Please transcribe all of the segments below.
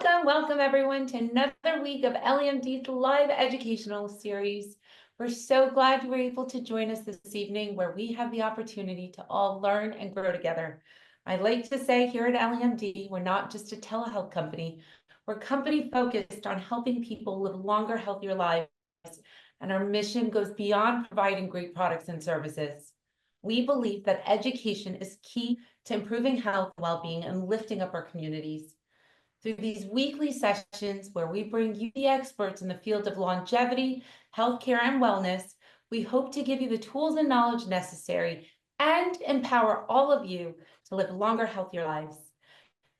Welcome everyone to another week of EllieMD's live educational series. We're so glad you were able to join us this evening where we have the opportunity to all learn and grow together. I like to say here at EllieMD, we're not just a telehealth company. We're a company focused on helping people live longer, healthier lives. And our mission goes beyond providing great products and services. We believe that education is key to improving health, well-being, and lifting up our communities. Through these weekly sessions where we bring you the experts in the field of longevity, healthcare, and wellness, we hope to give you the tools and knowledge necessary and empower all of you to live longer, healthier lives.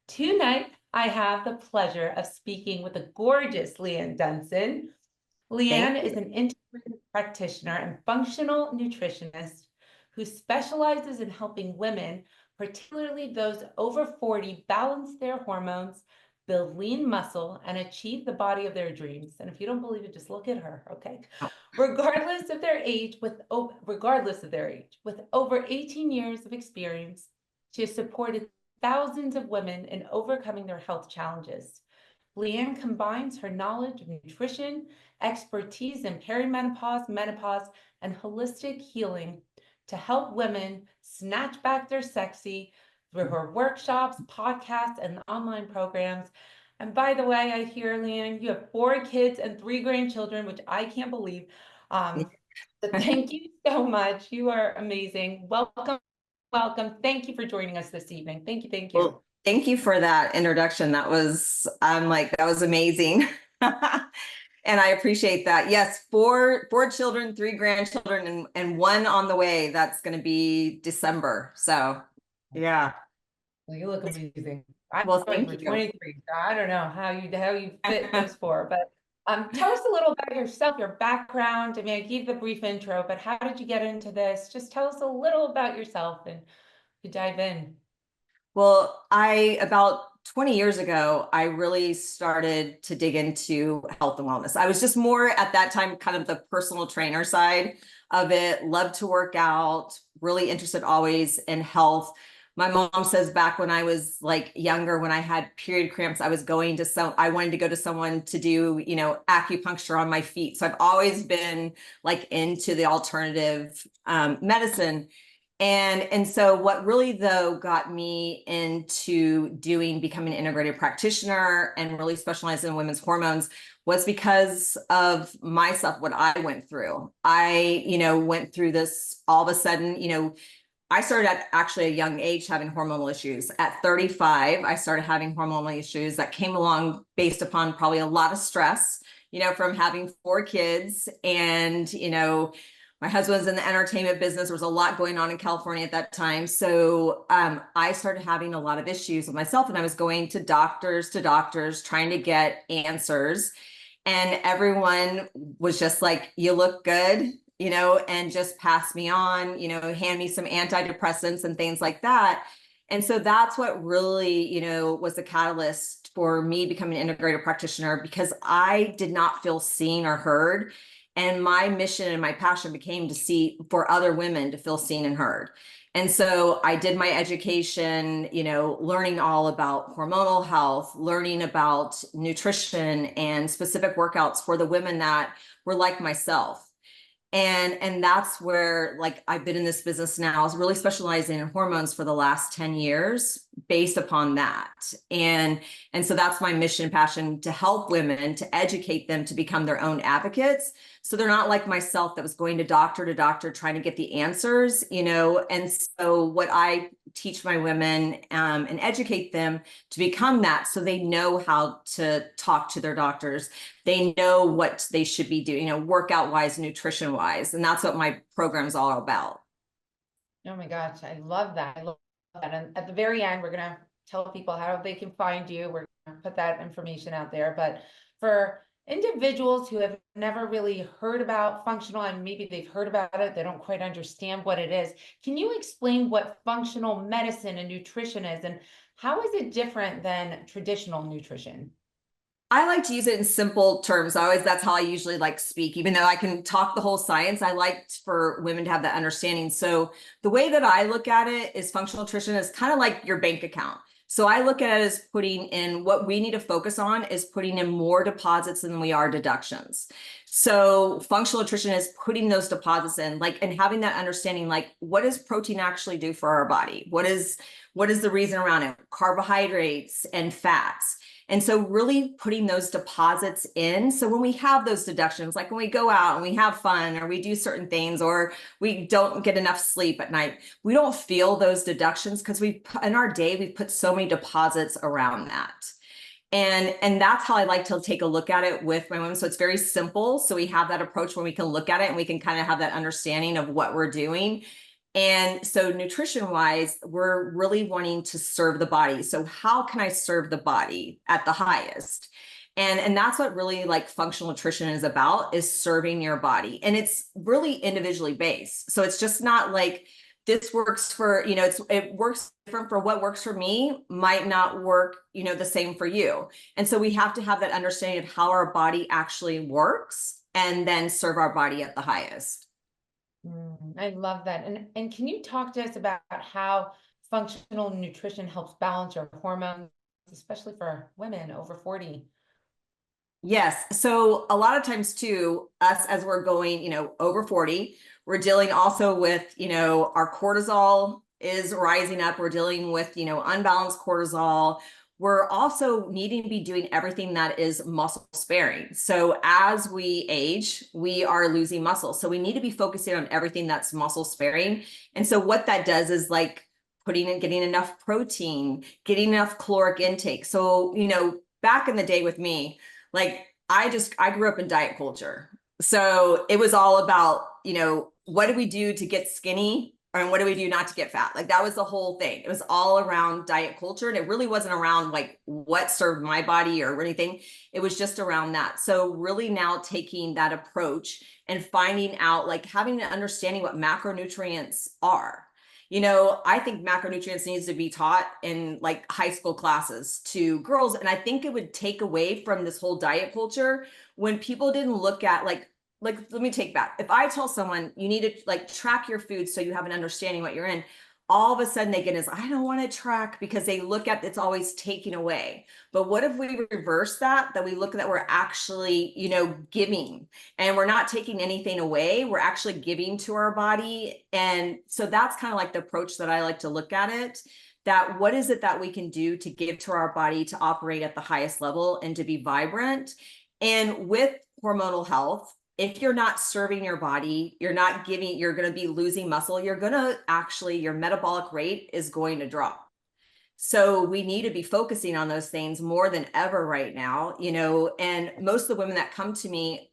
Tonight, I have the pleasure of speaking with the gorgeous Leanne Dunson. Leanne is an integrative practitioner and functional nutritionist who specializes in helping women, particularly those over 40, balance their hormones, build lean muscle, and achieve the body of their dreams. And if you don't believe it, just look at her, okay? Regardless of their age, with over 18 years of experience, she has supported thousands of women in overcoming their health challenges. Leanne combines her knowledge of nutrition, expertise in perimenopause, menopause, and holistic healing to help women snatch back their sexy through her workshops, podcasts, and online programs. And by the way, I hear, Leanne, you have 4 kids and 3 grandchildren, which I can't believe. So thank you so much. You are amazing. Welcome. Thank you for joining us this evening. Thank you. Well, thank you for that introduction. That was amazing. And I appreciate that. Yes, 4 children, 3 grandchildren, and 1 on the way. That's going to be December. So, yeah. Well, you look amazing. Well, thank you. 23. So I don't know how you fit those 4, but tell us a little about yourself, your background. I mean, I gave the brief intro, but how did you get into this? Just tell us a little about yourself and you dive in. Well, about 20 years ago, I really started to dig into health and wellness. I was just more at that time, kind of the personal trainer side of it, loved to work out, really interested always in health. My mom says back when I was like younger, when I had period cramps, I wanted to go to someone to do, acupuncture on my feet. So I've always been like into the alternative medicine. And so what really though got me into becoming an integrated practitioner and really specializing in women's hormones was because of myself, what I went through. I, went through this all of a sudden, I started at actually a young age having hormonal issues. At 35, I started having hormonal issues that came along based upon probably a lot of stress, from having 4 kids and, my husband was in the entertainment business. There was a lot going on in California at that time. So I started having a lot of issues with myself, and I was going to doctors, trying to get answers. And everyone was just like, you look good, and just pass me on, hand me some antidepressants and things like that. And so that's what really, was the catalyst for me becoming an integrated practitioner, because I did not feel seen or heard. And my mission and my passion became for other women to feel seen and heard. And so I did my education, learning all about hormonal health, learning about nutrition and specific workouts for the women that were like myself. And that's where, like, I've been in this business now, is really specializing in hormones for the last 10 years based upon that. And so that's my mission, passion, to help women, to educate them, to become their own advocates. So they're not like myself that was going to doctor trying to get the answers, and so what I teach my women and educate them to become that, so they know how to talk to their doctors. They know what they should be doing, workout wise, nutrition wise. And that's what my program is all about. Oh my gosh, I love that. And at the very end, we're going to tell people how they can find you. We're going to put that information out there. But for individuals who have never really heard about functional, and maybe they've heard about it, they don't quite understand what it is. Can you explain what functional medicine and nutrition is, and how is it different than traditional nutrition? I like to use it in simple terms. That's how I usually like speak, even though I can talk the whole science. I like for women to have that understanding. So the way that I look at it is functional nutrition is kind of like your bank account. So I look at it as putting in, what we need to focus on is putting in more deposits than we are deductions. So functional nutrition is putting those deposits in, like, and having that understanding, like, what does protein actually do for our body? What is the reason around it? Carbohydrates and fats. And so really putting those deposits in. So when we have those deductions, like when we go out and we have fun, or we do certain things, or we don't get enough sleep at night, we don't feel those deductions because in our day, we've put so many deposits around that. And that's how I like to take a look at it with my women. So it's very simple. So we have that approach where we can look at it and we can kind of have that understanding of what we're doing. And so nutrition wise, we're really wanting to serve the body. So how can I serve the body at the highest? And that's what really like functional nutrition is about, is serving your body. And it's really individually based. So it's just not like this works for, it works different for what works for me, might not work, the same for you. And so we have to have that understanding of how our body actually works and then serve our body at the highest. I love that. And can you talk to us about how functional nutrition helps balance your hormones, especially for women over 40? Yes. So a lot of times too, us as we're going, over 40, we're dealing also with, our cortisol is rising up. We're dealing with, unbalanced cortisol. We're also needing to be doing everything that is muscle sparing. So as we age, we are losing muscle. So we need to be focusing on everything that's muscle sparing. And so what that does is like getting enough protein, getting enough caloric intake. So, back in the day with me, like I grew up in diet culture. So it was all about, what do we do to get skinny? And what do we do not to get fat? Like that was the whole thing. It was all around diet culture. And it really wasn't around like what served my body or anything. It was just around that. So really now taking that approach and finding out, like having an understanding what macronutrients are. I think macronutrients needs to be taught in like high school classes to girls. And I think it would take away from this whole diet culture when people didn't look at let me take back. If I tell someone you need to like track your food so you have an understanding what you're in, all of a sudden they get is, I don't want to track, because they look at it's always taking away. But what if we reverse that we look at that we're actually, giving, and we're not taking anything away, we're actually giving to our body. And so that's kind of like the approach that I like to look at it, that what is it that we can do to give to our body to operate at the highest level and to be vibrant. And with hormonal health, if you're not serving your body, you're not giving, you're going to be losing muscle. You're going to actually, your metabolic rate is going to drop. So we need to be focusing on those things more than ever right now, and most of the women that come to me,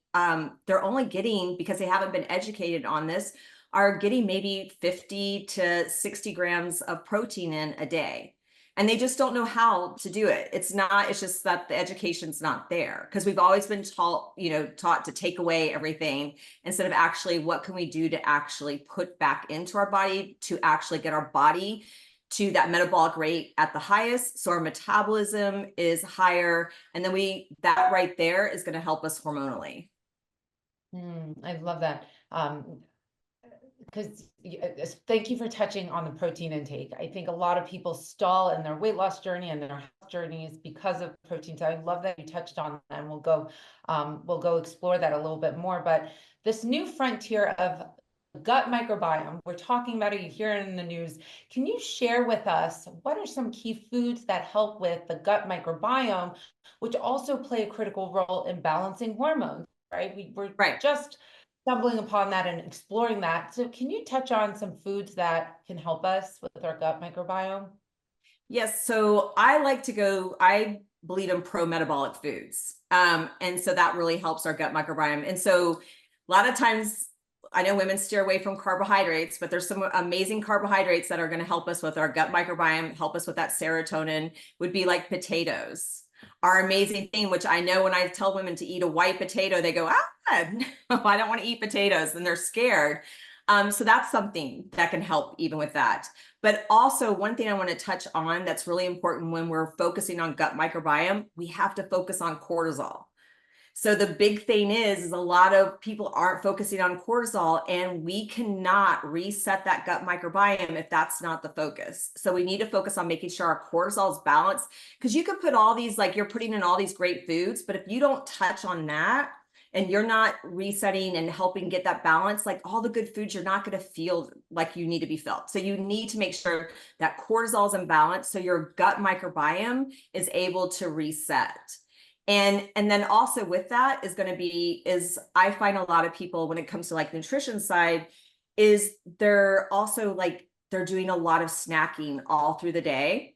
they're only getting, because they haven't been educated on this, are getting maybe 50 to 60 grams of protein in a day. And they just don't know how to do it. It's just that the education's not there, because we've always been taught to take away everything instead of actually what can we do to actually put back into our body to actually get our body to that metabolic rate at the highest. So our metabolism is higher. And then that right there is going to help us hormonally. I love that. Because thank you for touching on the protein intake. I think a lot of people stall in their weight loss journey and their health journeys because of protein. So I love that you touched on that, and we'll go explore that a little bit more. But this new frontier of gut microbiome, we're talking about it, you hear it in the news. Can you share with us what are some key foods that help with the gut microbiome, which also play a critical role in balancing hormones, right? We're Right. just stumbling upon that and exploring that. So can you touch on some foods that can help us with our gut microbiome? Yes. So I believe in pro-metabolic foods. And so that really helps our gut microbiome. And so a lot of times I know women steer away from carbohydrates, but there's some amazing carbohydrates that are going to help us with our gut microbiome, help us with that serotonin, would be like potatoes. Our amazing thing, which I know when I tell women to eat a white potato, they go, no, I don't want to eat potatoes, and they're scared. So that's something that can help even with that. But also one thing I want to touch on that's really important when we're focusing on gut microbiome, we have to focus on cortisol. So the big thing is a lot of people aren't focusing on cortisol, and we cannot reset that gut microbiome if that's not the focus. So we need to focus on making sure our cortisol is balanced, because you can put all these, like you're putting in all these great foods, but if you don't touch on that and you're not resetting and helping get that balance, like all the good foods, you're not going to feel like you need to be felt. So you need to make sure that cortisol is in balance so your gut microbiome is able to reset. And then also with that is going to be, is I find a lot of people when it comes to like nutrition side, is they're also like, they're doing a lot of snacking all through the day.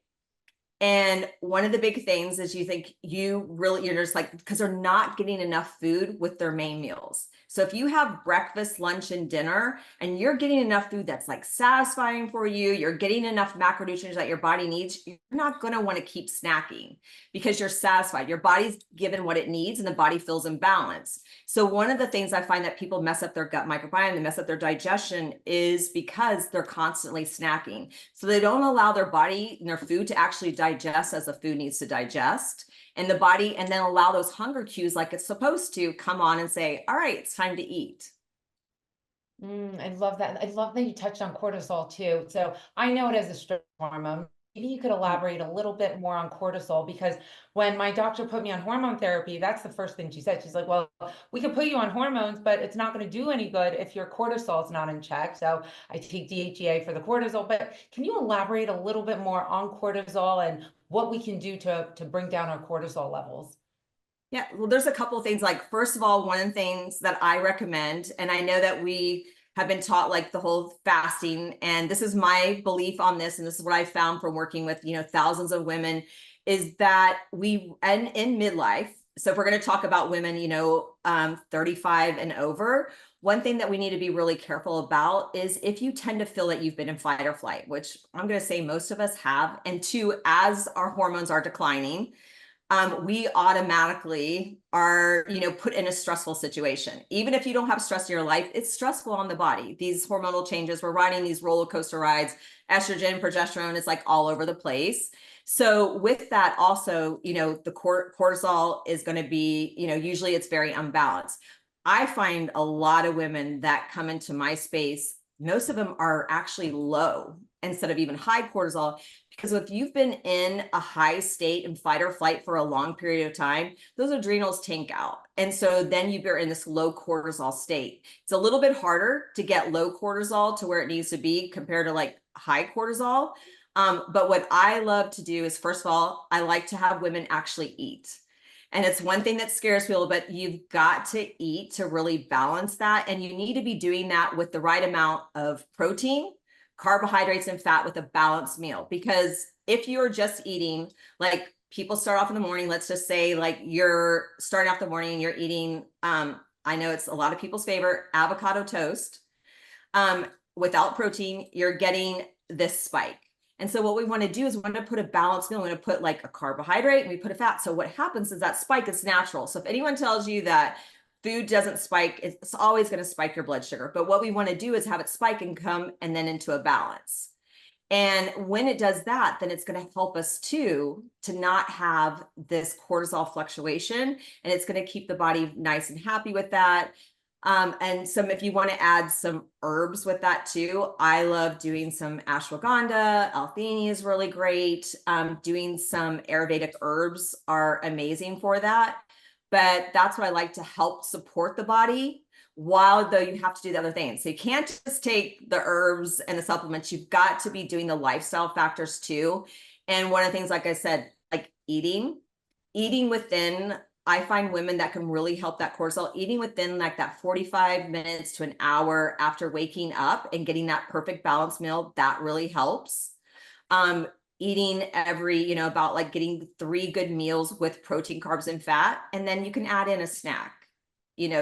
And one of the big things is you're just like, because they're not getting enough food with their main meals. So if you have breakfast, lunch, and dinner, and you're getting enough food that's like satisfying for you, you're getting enough macronutrients that your body needs, you're not going to want to keep snacking because you're satisfied. Your body's given what it needs and the body feels in balance. So one of the things I find that people mess up their gut microbiome, they mess up their digestion, is because they're constantly snacking. So they don't allow their body and their food to actually digest as the food needs to digest. And the body, and then allow those hunger cues like it's supposed to come on and say, all right, it's time to eat. I love that. I love that you touched on cortisol too. So I know it as a stress hormone. Maybe you could elaborate a little bit more on cortisol, because when my doctor put me on hormone therapy, that's the first thing she said. She's like, well, we can put you on hormones, but it's not going to do any good if your cortisol is not in check. So I take DHEA for the cortisol, but can you elaborate a little bit more on cortisol and what we can do to bring down our cortisol levels? Yeah, well, there's a couple of things. Like, first of all, one of the things that I recommend, and I know that we have been taught like the whole fasting, and this is my belief on this, and this is what I found from working with, thousands of women, is that and in midlife, so if we're going to talk about women, 35 and over, one thing that we need to be really careful about is if you tend to feel that you've been in fight or flight, which I'm going to say most of us have, and two, as our hormones are declining, we automatically are, put in a stressful situation. Even if you don't have stress in your life, it's stressful on the body. These hormonal changes, we're riding these roller coaster rides, estrogen, progesterone, is like all over the place. So with that also, the cortisol is going to be, usually it's very unbalanced. I find a lot of women that come into my space, most of them are actually low instead of even high cortisol. Because if you've been in a high state in fight or flight for a long period of time, those adrenals tank out. And so then you're in this low cortisol state. It's a little bit harder to get low cortisol to where it needs to be compared to like high cortisol. But what I love to do is, first of all, I like to have women actually eat. And it's one thing that scares people, but you've got to eat to really balance that. And you need to be doing that with the right amount of protein, carbohydrates, and fat with a balanced meal. Because if you're just eating, like people start off in the morning, let's just say like you're starting off the morning and you're eating, I know it's a lot of people's favorite, avocado toast, without protein, you're getting this spike. And so what we want to do is we want to put a balanced meal. We're going to put like a carbohydrate and we put a fat. So what happens is that spike is natural. So if anyone tells you that food doesn't spike, it's always going to spike your blood sugar. But what we want to do is have it spike and come and then into a balance. And when it does that, then it's going to help us to not have this cortisol fluctuation, and it's going to keep the body nice and happy with that. And if you want to add some herbs with that too, I love doing some ashwagandha. L-theanine is really great. Doing some Ayurvedic herbs are amazing for that. But that's what I like to help support the body, while though you have to do the other things. So you can't just take the herbs and the supplements. You've got to be doing the lifestyle factors too. And one of the things, like I said, like eating within, I find women that can really help that cortisol, eating within like that 45 minutes to an hour after waking up and getting that perfect balanced meal, that really helps. Eating every, about like getting 3 good meals with protein, carbs, and fat. And then you can add in a snack,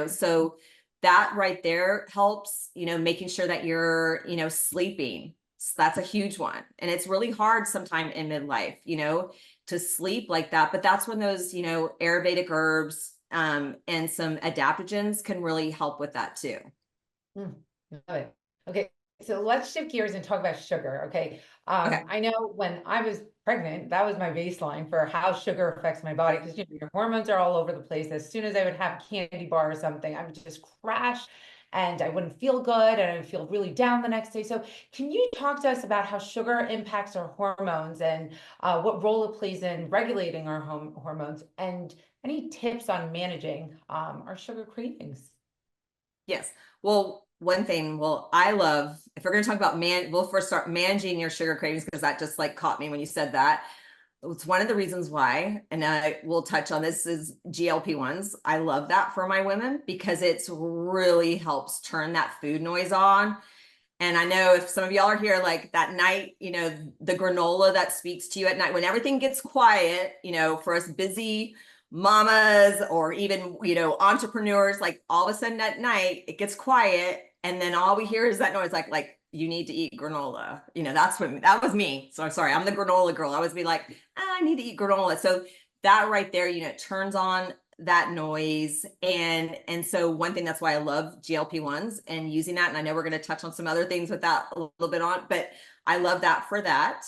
so that right there helps, making sure that you're, sleeping. So that's a huge one. And it's really hard sometime in midlife, to sleep like that. But that's when those, Ayurvedic herbs and some adaptogens can really help with that too. Love it. Okay, so let's shift gears and talk about sugar. Okay. Okay. I know when I was pregnant, that was my baseline for how sugar affects my body. Because your hormones are all over the place. As soon as I would have a candy bar or something, I would just crash and I wouldn't feel good and I would feel really down the next day. So can you talk to us about how sugar impacts our hormones and what role it plays in regulating our hormones, and any tips on managing our sugar cravings? Yes. Well, one thing, I love, if we're going to talk about we'll first start managing your sugar cravings, because that just like caught me when you said that. It's one of the reasons why, and I will touch on this, is GLP-1s. I love that for my women because it's really helps turn that food noise on. And I know if some of y'all are here, like that night, the granola that speaks to you at night when everything gets quiet, for us busy mamas or even, entrepreneurs, like all of a sudden at night, it gets quiet. And then all we hear is that noise, like you need to eat granola. That was me. So I'm sorry, I'm the granola girl. I was be like, I need to eat granola. So that right there, it turns on that noise. And so one thing, that's why I love GLP-1s and using that. And I know we're going to touch on some other things with that a little bit on, but I love that for that.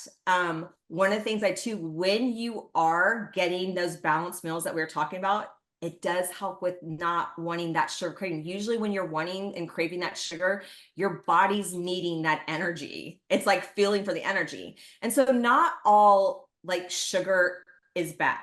One of the things when you are getting those balanced meals that we were talking about, it does help with not wanting that sugar craving. Usually when you're wanting and craving that sugar, your body's needing that energy. It's like feeling for the energy. And so not all like sugar is bad.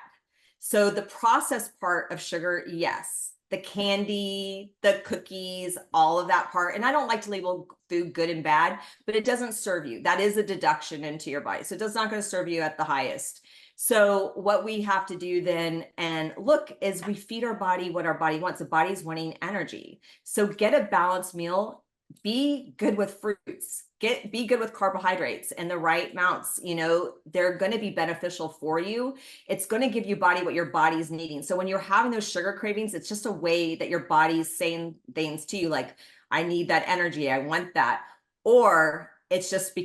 So the processed part of sugar, yes, the candy, the cookies, all of that part. And I don't like to label food good and bad, but it doesn't serve you. That is a deduction into your body. So it's not going to serve you at the highest. So what we have to do then and look is we feed our body what our body wants. The body's wanting energy. So get a balanced meal. Be good with fruits. Be good with carbohydrates and the right amounts. They're going to be beneficial for you. It's going to give you body what your body's needing. So when you're having those sugar cravings, it's just a way that your body's saying things to you like, I need that energy. I want that. Or it's just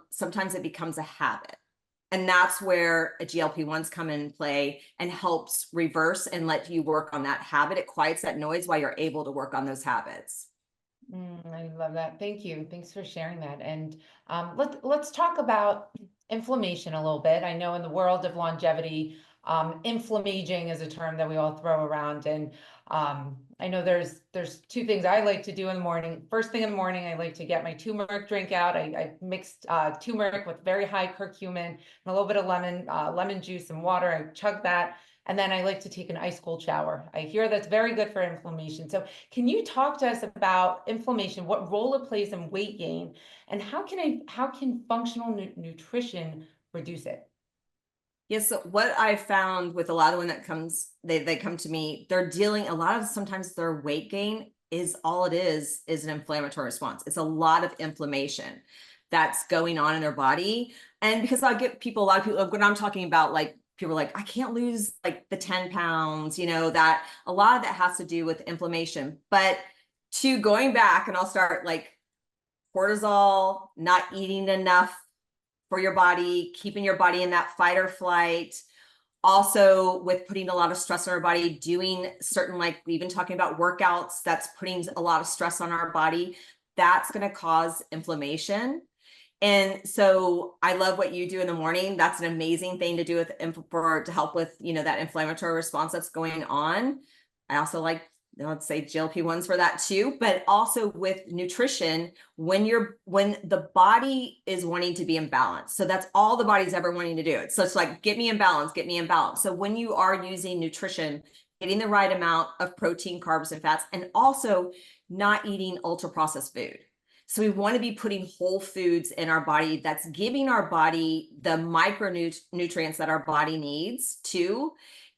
sometimes it becomes a habit. And that's where a GLP-1s come in play and helps reverse and let you work on that habit. It quiets that noise while you're able to work on those habits. I love that. Thank you. Thanks for sharing that. And let's talk about inflammation a little bit. I know in the world of longevity, inflammaging is a term that we all throw around. And I know there's two things I like to do in the morning. First thing in the morning, I like to get my turmeric drink out. I mixed turmeric with very high curcumin and a little bit of lemon juice and water. I chug that. And then I like to take an ice cold shower. I hear that's very good for inflammation. So can you talk to us about inflammation, what role it plays in weight gain, and how can functional nutrition reduce it? Yes. So what I found with a lot of when that comes, they come to me, they're dealing sometimes their weight gain is all it is an inflammatory response. It's a lot of inflammation that's going on in their body. And because a lot of people, when I'm talking about like, people are like, I can't lose like the 10 pounds, that a lot of that has to do with inflammation. But to going back, and I'll start like cortisol, not eating enough for your body, keeping your body in that fight or flight. Also with putting a lot of stress on our body, doing certain, like we've been talking about workouts, that's putting a lot of stress on our body. That's going to cause inflammation. And so I love what you do in the morning. That's an amazing thing to do to help with, that inflammatory response that's going on. I also like, let's say GLP-1s for that too, but also with nutrition, when the body is wanting to be in balance. So that's all the body's ever wanting to do. So it's like, get me in balance, get me in balance. So when you are using nutrition, getting the right amount of protein, carbs, and fats, and also not eating ultra processed food. So we want to be putting whole foods in our body that's giving our body the micronutrients that our body needs too,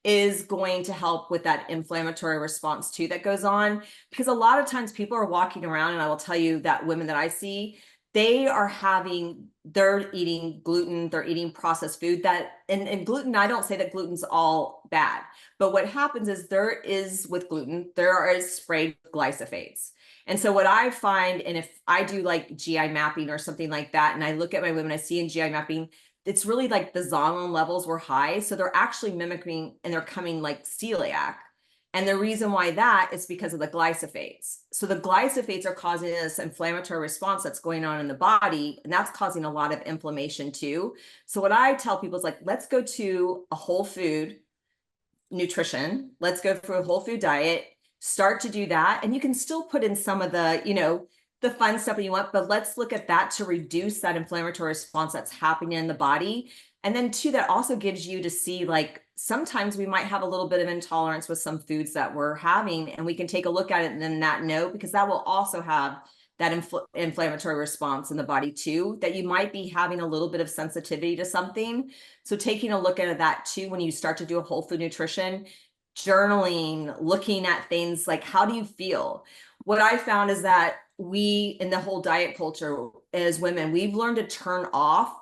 is going to help with that inflammatory response too that goes on. Because a lot of times people are walking around, and I will tell you that women that I see, they're eating gluten, they're eating processed food and gluten, I don't say that gluten's all bad, but what happens is with gluten, there is sprayed glyphosates. And so what I find, and if I do like GI mapping or something like that, and I look at my women, I see in GI mapping, it's really like the zonulin levels were high. So they're actually mimicking, and they're coming like celiac. And the reason why that is because of the glycophages. So the glycophages are causing this inflammatory response that's going on in the body, and that's causing a lot of inflammation too. So what I tell people is like, let's go to a whole food nutrition. Let's go for a whole food diet, start to do that. And you can still put in some of the, the fun stuff that you want, but let's look at that to reduce that inflammatory response that's happening in the body. And then two, that also gives you to see, like, sometimes we might have a little bit of intolerance with some foods that we're having, and we can take a look at it and then that know, because that will also have that inflammatory response in the body too, that you might be having a little bit of sensitivity to something. So taking a look at that too, when you start to do a whole food nutrition, journaling, looking at things like, how do you feel? What I found is that we, in the whole diet culture as women, we've learned to turn off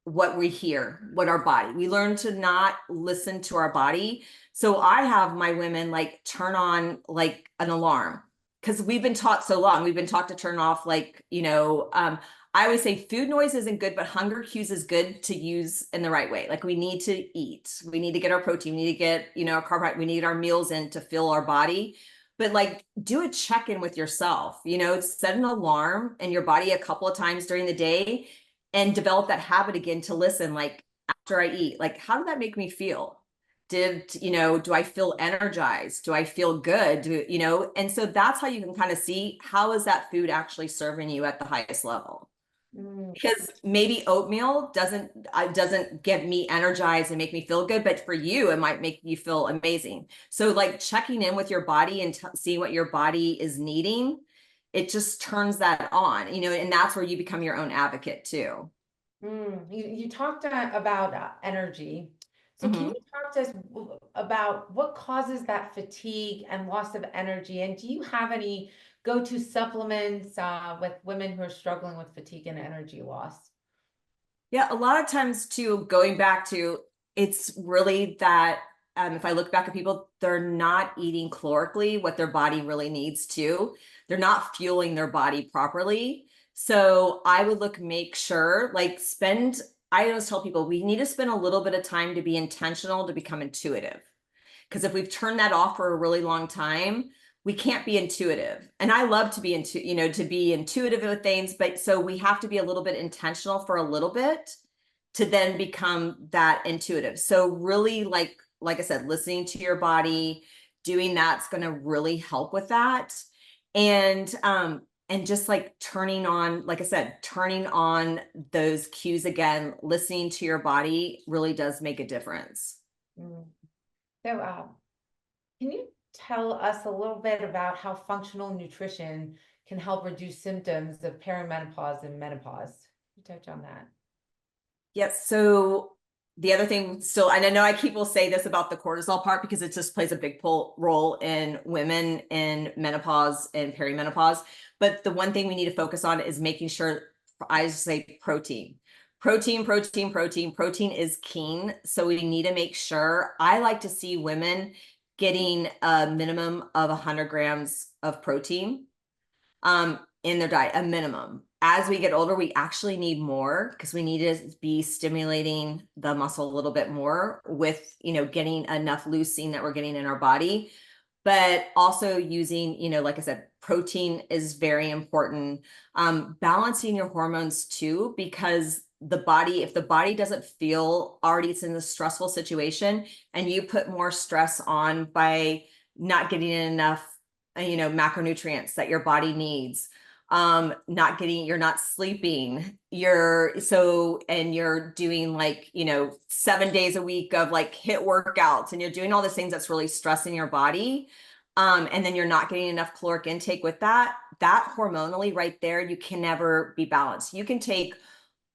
what we hear, what our body, we learn to not listen to our body. So I have my women like turn on like an alarm, because we've been taught so long, we've been taught to turn off, like, I always say food noise isn't good, but hunger cues is good to use in the right way. Like, we need to eat, we need to get our protein, we need to get, our carbohydrate, we need our meals in to fill our body. But like, do a check-in with yourself, set an alarm in your body a couple of times during the day and develop that habit again to listen, like, after I eat, like, how did that make me feel? Do I feel energized? Do I feel good? And so that's how you can kind of see, how is that food actually serving you at the highest level? Because maybe oatmeal doesn't get me energized and make me feel good, but for you, it might make you feel amazing. So like checking in with your body and seeing what your body is needing, it just turns that on, and that's where you become your own advocate too. You talked about energy. So can you talk to us about what causes that fatigue and loss of energy? And do you have any go-to supplements with women who are struggling with fatigue and energy loss? Yeah, a lot of times too, going back to, it's really that if I look back at people, they're not eating calorically what their body really needs to. They're not fueling their body properly. So I would make sure, like, I always tell people we need to spend a little bit of time to be intentional, to become intuitive. Because if we've turned that off for a really long time, we can't be intuitive. And I love to be to be intuitive with things, but so we have to be a little bit intentional for a little bit to then become that intuitive. So really, like I said, listening to your body, doing that's going to really help with that. And just like turning on, like I said, turning on those cues again, listening to your body really does make a difference. So can you tell us a little bit about how functional nutrition can help reduce symptoms of perimenopause and menopause? You touch on that. Yes. So the other thing still, and I know I will say this about the cortisol part because it just plays a big role in women in menopause and perimenopause. But the one thing we need to focus on is making sure, I just say protein. Protein is king. So we need to make sure, I like to see women getting a minimum of 100 grams of protein in their diet, a minimum. As we get older, we actually need more because we need to be stimulating the muscle a little bit more with, getting enough leucine that we're getting in our body. But also using, like I said, protein is very important. Balancing your hormones too, because if the body doesn't feel already it's in a stressful situation and you put more stress on by not getting enough, macronutrients that your body needs, you're not sleeping, you're doing 7 days a week of like HIIT workouts, and you're doing all the things that's really stressing your body. And then you're not getting enough caloric intake with that hormonally right there, you can never be balanced. You can take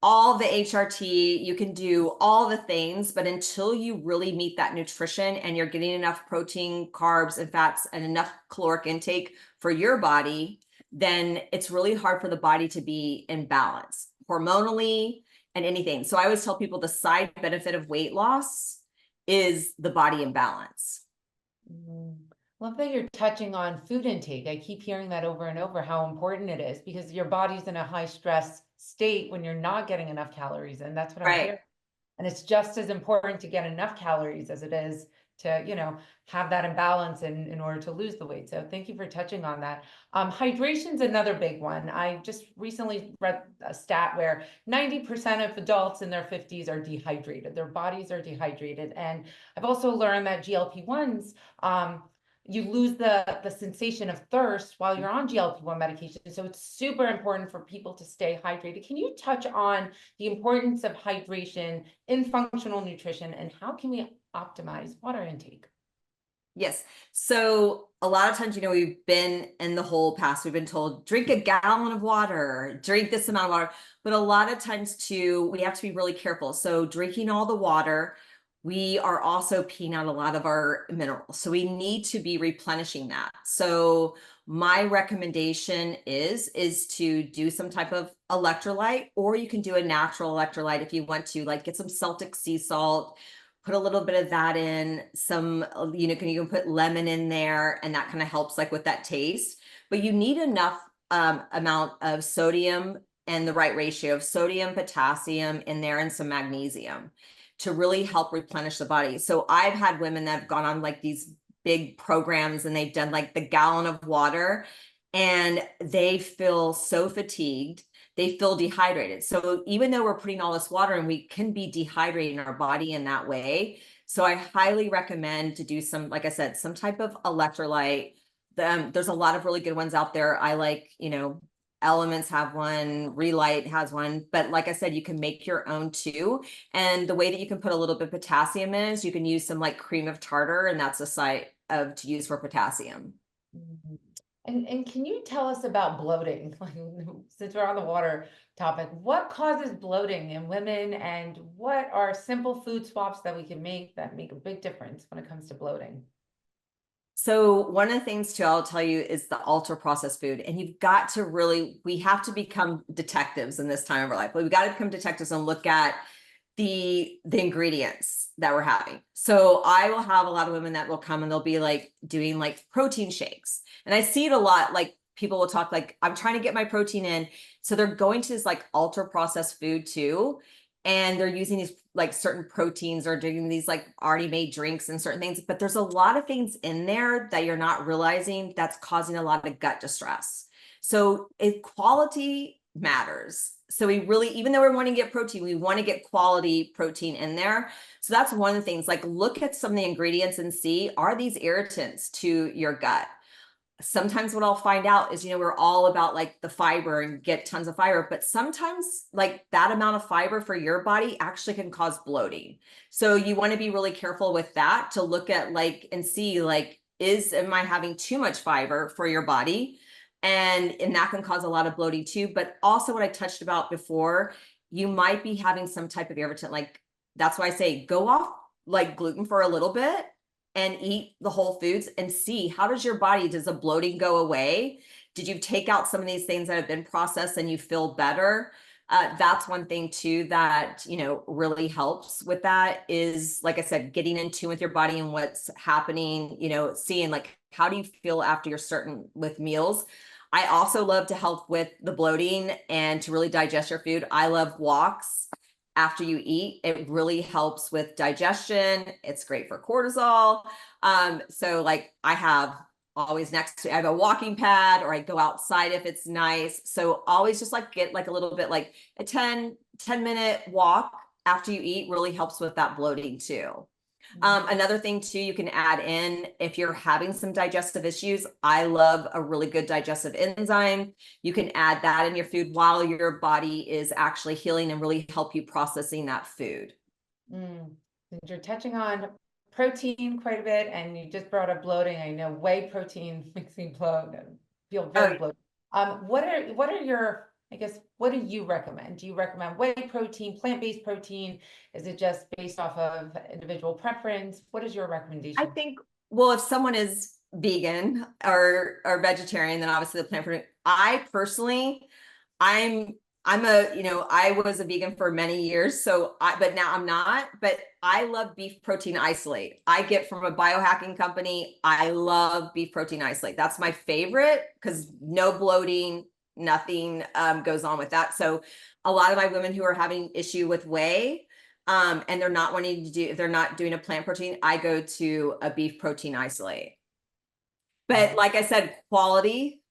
all the HRT, you can do all the things, but until you really meet that nutrition and you're getting enough protein, carbs, and fats and enough caloric intake for your body, then it's really hard for the body to be in balance hormonally and anything. So I always tell people the side benefit of weight loss is the body imbalance. Love that you're touching on food intake. I keep hearing that over and over, how important it is, because your body's in a high stress state when you're not getting enough calories. And that's what I'm hearing. And it's just as important to get enough calories as it is to, have that imbalance in order to lose the weight. So thank you for touching on that. Hydration's another big one. I just recently read a stat where 90% of adults in their 50s are dehydrated. Their bodies are dehydrated. And I've also learned that GLP-1s, you lose the sensation of thirst while you're on GLP-1 medication. So it's super important for people to stay hydrated. Can you touch on the importance of hydration in functional nutrition, and how can we optimize water intake? Yes. So a lot of times, we've been in the whole past, we've been told, drink a gallon of water, drink this amount of water. But a lot of times too, we have to be really careful. So drinking all the water, we are also peeing out a lot of our minerals. So we need to be replenishing that. So my recommendation is to do some type of electrolyte, or you can do a natural electrolyte if you want to, like get some Celtic sea salt, put a little bit of that in, some, you can put lemon in there, and that kind of helps like with that taste. But you need enough amount of sodium and the right ratio of sodium, potassium in there, and some magnesium to really help replenish the body. So I've had women that have gone on like these big programs and they've done like the gallon of water, and they feel so fatigued, they feel dehydrated. So even though we're putting all this water in, we can be dehydrating our body in that way. So I highly recommend to do some, like I said, some type of electrolyte. There's a lot of really good ones out there. I like, Elements have one, Relight has one, but like I said, you can make your own too. And the way that you can put a little bit of potassium in is you can use some like cream of tartar, and that's a site to use for potassium. Mhm. And can you tell us about bloating? Like, since we're on the water topic, what causes bloating in women, and what are simple food swaps that we can make that make a big difference when it comes to bloating? So one of the things too, I'll tell you, is the ultra processed food. And you've got to really, we have to become detectives in this time of our life. But we've got to become detectives and look at the ingredients that we're having. So I will have a lot of women that will come and they'll be like doing like protein shakes. And I see it a lot, like people will talk like, I'm trying to get my protein in. So they're going to this like ultra processed food too. And they're using these like certain proteins or doing these like already made drinks and certain things. But there's a lot of things in there that you're not realizing that's causing a lot of gut distress. So quality matters. So we really, even though we're wanting to get protein, we want to get quality protein in there. So that's one of the things, like look at some of the ingredients and see, are these irritants to your gut? Sometimes what I'll find out is, we're all about like the fiber and get tons of fiber, but sometimes like that amount of fiber for your body actually can cause bloating. So you want to be really careful with that, to look at like and see like, am I having too much fiber for your body? And that can cause a lot of bloating too. But also what I touched about before, you might be having some type of irritant. Like that's why I say go off like gluten for a little bit and eat the whole foods and see, how does your body, does the bloating go away? Did you take out some of these things that have been processed and you feel better? That's one thing too that, really helps with that is, like I said, getting in tune with your body and what's happening, seeing like, how do you feel after you're certain with meals? I also love to help with the bloating and to really digest your food. I love walks after you eat. It really helps with digestion. It's great for cortisol. So like I have always next to, I have a walking pad, or I go outside if it's nice. So always just like get like a little bit, like a 10-minute walk after you eat really helps with that bloating too. Another thing too, you can add in if you're having some digestive issues. I love a really good digestive enzyme. You can add that in your food while your body is actually healing and really help you processing that food. Since you're touching on protein quite a bit, and you just brought up bloating, I know whey protein makes me bloat and feel very bloated. What are your, I guess, what do you recommend? Do you recommend whey protein, plant-based protein? Is it just based off of individual preference? What is your I recommendation? think, well, if someone is vegan or vegetarian, then obviously the plant protein. I personally, I'm I was a vegan for many years, but now I'm not, but I love beef protein isolate. I get from a biohacking company. I love beef protein isolate. That's my favorite because no bloating, nothing goes on with that. So a lot of my women who are having issue with whey, and they're not wanting to do, if they're not doing a plant protein, I go to a beef protein isolate. But like I said, quality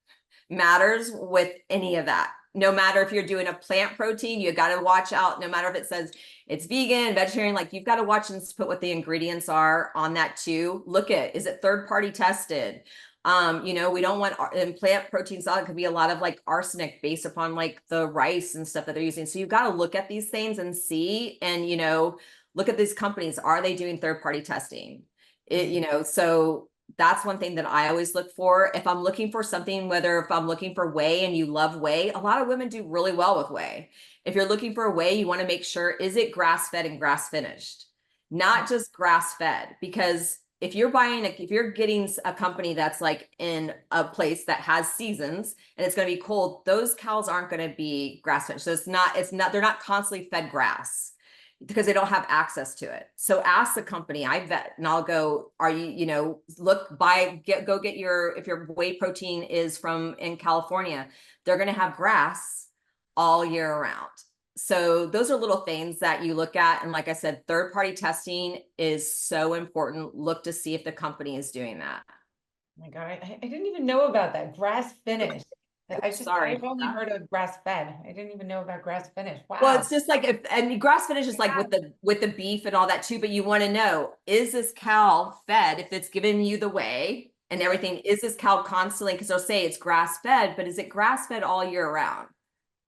matters with any of that. No matter if you're doing a plant protein, you got to watch out. No matter if it says it's vegan, vegetarian, like you've got to watch and put what the ingredients are on that too. Look at, is it third party tested? You know, we don't want in plant protein salad could be a lot of like arsenic based upon like the rice and stuff that they're using. So you've got to look at these things and see, and, you know, look at these companies. Are they doing third party testing? You know, so that's one thing that I always look for. If I'm looking for something, whether if I'm looking for whey and you love whey, a lot of women do really well with whey. If you're looking for a whey, you want to make sure, is it grass fed and grass finished? Not just grass fed, because if you're buying, if you're getting a company that's like in a place that has seasons and it's going to be cold, those cows aren't going to be grass finished. So they're not constantly fed grass because they don't have access to it. So ask the company, I vet, and I'll go, are you, you know, look, go get your, if your whey protein is from in California, they're going to have grass all year round. So those are little things that you look at. And like I said, third party testing is so important. Look to see if the company is doing that. Oh my God, I didn't even know about that. Grass finished. Sorry. I've only heard of grass fed. I didn't even know about grass finished. Wow. Well, it's just like, if, and grass finish is like with the beef and all that too, but you want to know, is this cow fed? If it's giving you the whey and everything, is this cow constantly, because they'll say it's grass fed, but is it grass fed all year round?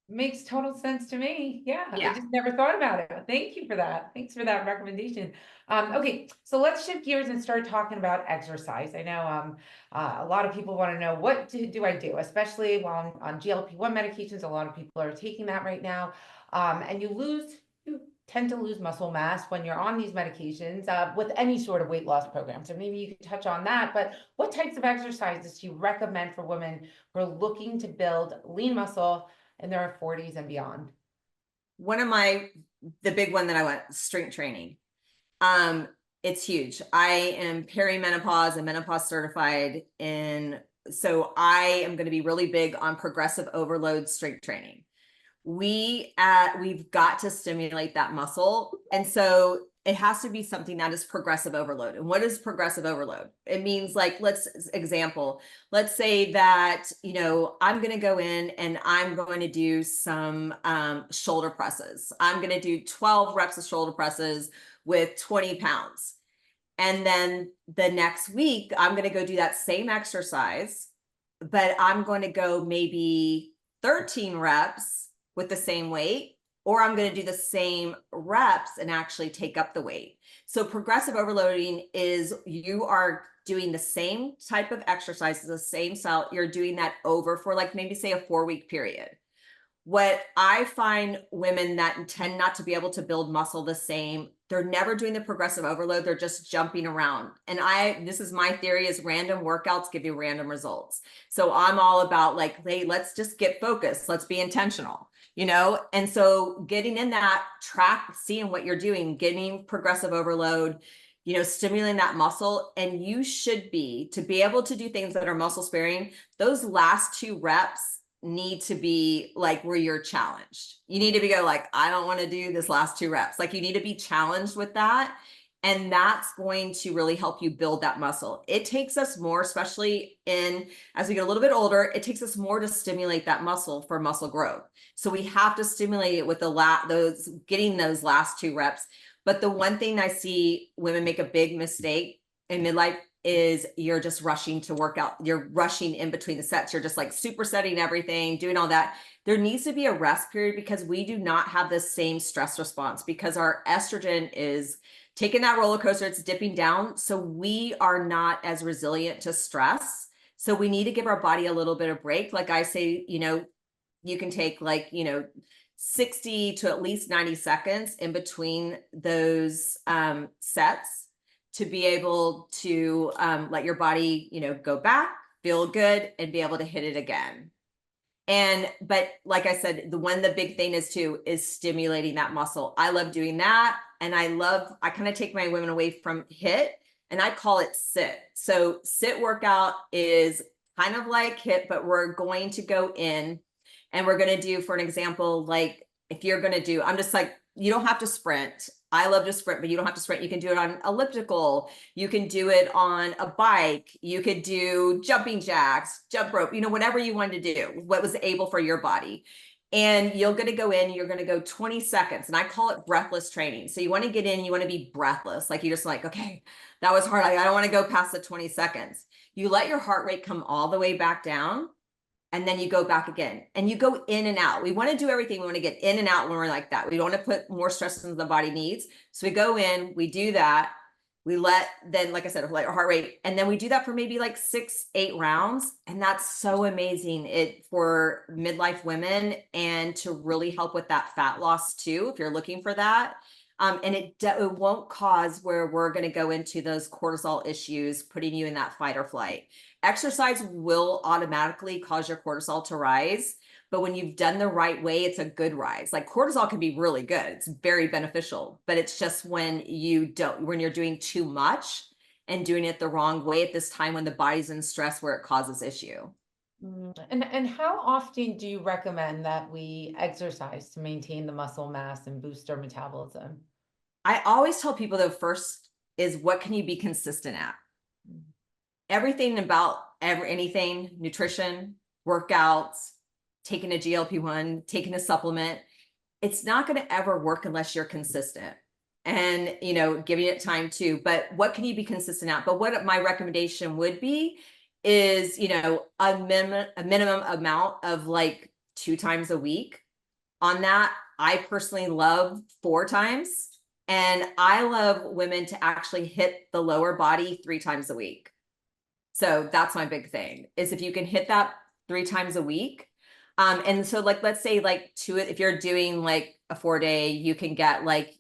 Makes total sense to me. Yeah, Yeah. I just never thought about it. Thank you for that. Thanks for that recommendation. Okay, so let's shift gears and start talking about exercise. I know a lot of people want to know, what do I do, especially while I'm on GLP-1 medications. A lot of people are taking that right now. And you tend to lose muscle mass when you're on these medications with any sort of weight loss program. So maybe you could touch on that. But what types of exercises do you recommend for women who are looking to build lean muscle in their 40s and beyond? One of the big one that I went, strength training. It's huge. I am perimenopause and menopause certified, so I am going to be really big on progressive overload strength training. We've got to stimulate that muscle. And so it has to be something that is progressive overload. And what is progressive overload? It means, like, let's say that, you know, I'm going to go in and I'm going to do some shoulder presses. I'm going to do 12 reps of shoulder presses with 20 pounds. And then the next week, I'm going to go do that same exercise, but I'm going to go maybe 13 reps with the same weight, or I'm going to do the same reps and actually take up the weight. So progressive overloading is you are doing the same type of exercises, the same style. You're doing that over for, like, maybe say a 4-week period. What I find women that tend not to be able to build muscle the same, they're never doing the progressive overload. They're just jumping around. And this is my theory, is random workouts give you random results. So I'm all about, like, hey, let's just get focused. Let's be intentional, you know? And so getting in that track, seeing what you're doing, getting progressive overload, you know, stimulating that muscle. And you should be, to be able to do things that are muscle sparing, those last 2 reps need to be like where you're challenged. You need to be like, I don't want to do this last 2 reps. Like, you need to be challenged with that. And that's going to really help you build that muscle. It takes us more, especially as we get a little bit older, it takes us more to stimulate that muscle for muscle growth. So we have to stimulate it with getting those last 2 reps. But the one thing I see women make a big mistake in midlife is you're just rushing to work out. You're rushing in between the sets. You're just like supersetting everything, doing all that. There needs to be a rest period, because we do not have the same stress response, because our estrogen is taking that roller coaster, it's dipping down. So we are not as resilient to stress. So we need to give our body a little bit of break. Like I say, you know, you can take, like, you know, 60 to at least 90 seconds in between those sets, to be able to let your body, you know, go back, feel good, and be able to hit it again. But like I said, the big thing is too, is stimulating that muscle. I love doing that. And I kind of take my women away from HIIT, and I call it sit. So sit workout is kind of like HIIT, but we're going to go in and we're going to do, for an example, like, if you're going to do, I'm just like, you don't have to sprint. I love to sprint, but you don't have to sprint. You can do it on elliptical. You can do it on a bike. You could do jumping jacks, jump rope, whatever you wanted to do, what was able for your body. And you're going to go in, you're going to go 20 seconds. And I call it breathless training. So you want to get in, you want to be breathless. Like, you just like, okay, that was hard. I don't want to go past the 20 seconds. You let your heart rate come all the way back down. And then you go back again and you go in and out. We want to do everything. We want to get in and out when we're like that. We don't want to put more stress than the body needs. So we go in, we do that. We then, like I said, let our heart rate. And then we do that for maybe like 6-8 rounds. And that's so amazing for midlife women, and to really help with that fat loss too, if you're looking for that. And it won't cause where we're going to go into those cortisol issues, putting you in that fight or flight. Exercise will automatically cause your cortisol to rise, but when you've done the right way, it's a good rise. Like, cortisol can be really good. It's very beneficial, but it's just when you're doing too much and doing it the wrong way at this time when the body's in stress, where it causes issue. And how often do you recommend that we exercise to maintain the muscle mass and boost our metabolism? I always tell people, though, first is, what can you be consistent at? Everything about anything, nutrition, workouts, taking a GLP-1, taking a supplement, it's not going to ever work unless you're consistent, and, giving it time too. But what can you be consistent at? But what my recommendation would be is, a minimum amount of like 2 times a week on that. I personally love 4 times. And I love women to actually hit the lower body 3 times a week. So that's my big thing, is if you can hit that 3 times a week. And so, like, let's say like 2, if you're doing like a 4-day, you can get like,